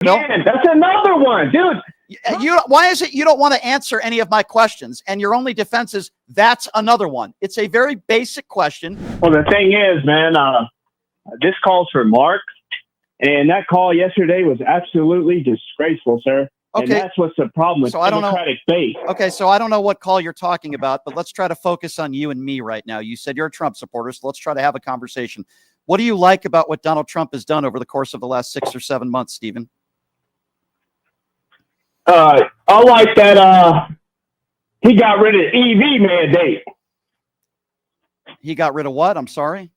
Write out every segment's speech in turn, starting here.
Bill? Man, that's another one, dude. Why is it you don't want to answer any of my questions? And your only defense is that's another one. It's a very basic question. Well, the thing is, man, this calls for Mark, and that call yesterday was absolutely disgraceful, sir. Okay. And that's what's the problem with Democratic base. Okay, so I don't know what call you're talking about, but let's try to focus on you and me right now. You said you're a Trump supporter, so let's try to have a conversation. What do you like about what Donald Trump has done over the course of the last 6 or 7 months, Stephen? I like that he got rid of the EV mandate. He got rid of what? I'm sorry?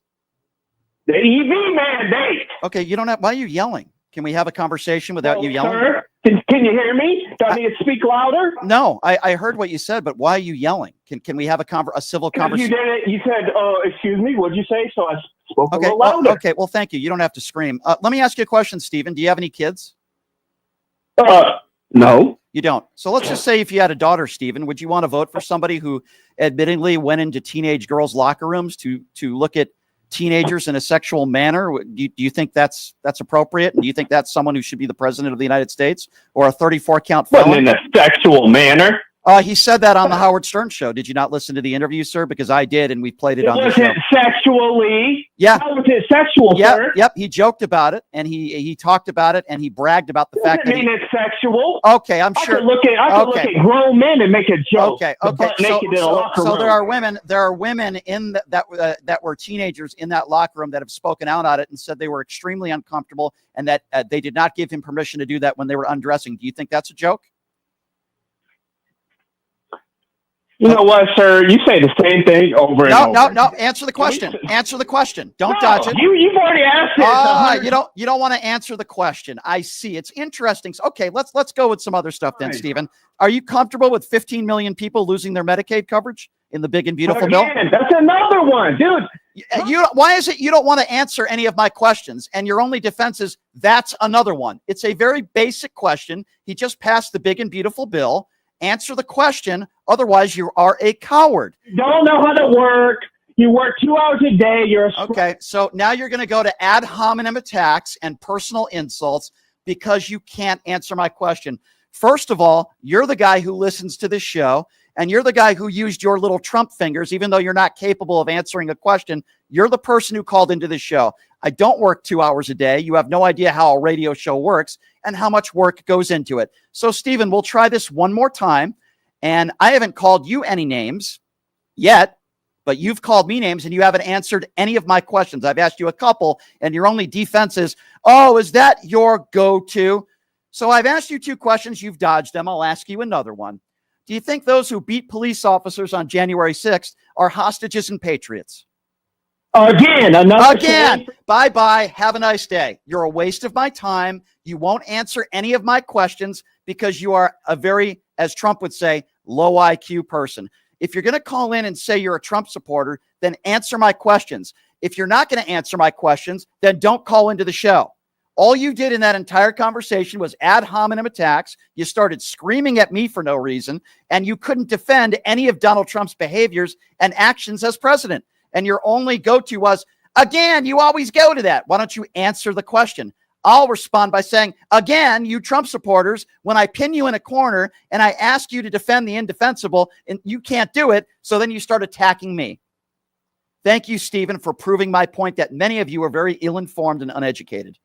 The EV mandate. Okay, you don't have. Why are you yelling? Can we have a conversation without you yelling? Sir, can you hear me? Do I need to speak louder? No, I heard what you said, but why are you yelling? Can we have a civil conversation? You did it. You said, excuse me, what'd you say? So I spoke a little louder. Okay, well, thank you. You don't have to scream. Let me ask you a question, Stephen. Do you have any kids? No. You don't. So let's just say if you had a daughter, Stephen, would you want to vote for somebody who admittedly went into teenage girls' locker rooms to look at teenagers in a sexual manner? Do you think that's appropriate? And do you think that's someone who should be the president of the United States or a 34 count felon? Wasn't in a sexual manner. He said that on the Howard Stern show. Did you not listen to the interview, sir? Because I did, and we played it on the show. Was it sexually? Yeah. How was it sexual, sir? Yep. He joked about it, and he talked about it, and he bragged about the fact that it's sexual. Okay, I'm sure. I could look at grown men and make a joke. Okay. So there are women in that were teenagers in that locker room that have spoken out on it and said they were extremely uncomfortable and that they did not give him permission to do that when they were undressing. Do you think that's a joke? You know what, sir? You say the same thing over and over. No. Answer the question. Answer the question. Don't dodge it. You've already asked it. You don't want to answer the question. I see. It's interesting. Okay, let's go with some other stuff then, Stephen. Are you comfortable with 15 million people losing their Medicaid coverage in the big and beautiful bill? That's another one, dude. Why is it you don't want to answer any of my questions? And your only defense is that's another one. It's a very basic question. He just passed the big and beautiful bill. Answer the question. Otherwise, you are a coward. You don't know how to work. You work 2 hours a day. Okay, so now you're going to go to ad hominem attacks and personal insults because you can't answer my question. First of all, you're the guy who listens to this show, and you're the guy who used your little Trump fingers, even though you're not capable of answering a question. You're the person who called into this show. I don't work 2 hours a day. You have no idea how a radio show works and how much work goes into it. So, Stephen, we'll try this one more time. And I haven't called you any names yet, but you've called me names and you haven't answered any of my questions. I've asked you a couple, and your only defense is, is that your go-to? So I've asked you 2 questions. You've dodged them. I'll ask you another one. Do you think those who beat police officers on January 6th are hostages and patriots? Again. Bye-bye. Have a nice day. You're a waste of my time. You won't answer any of my questions because you are a very, as Trump would say, low IQ person. If you're going to call in and say you're a Trump supporter, then answer my questions. If you're not going to answer my questions, then don't call into the show. All you did in that entire conversation was ad hominem attacks. You started screaming at me for no reason, and you couldn't defend any of Donald Trump's behaviors and actions as president. And your only go-to was, again, you always go to that. Why don't you answer the question? I'll respond by saying, again, you Trump supporters, when I pin you in a corner and I ask you to defend the indefensible and you can't do it, so then you start attacking me. Thank you, Stephen, for proving my point that many of you are very ill-informed and uneducated.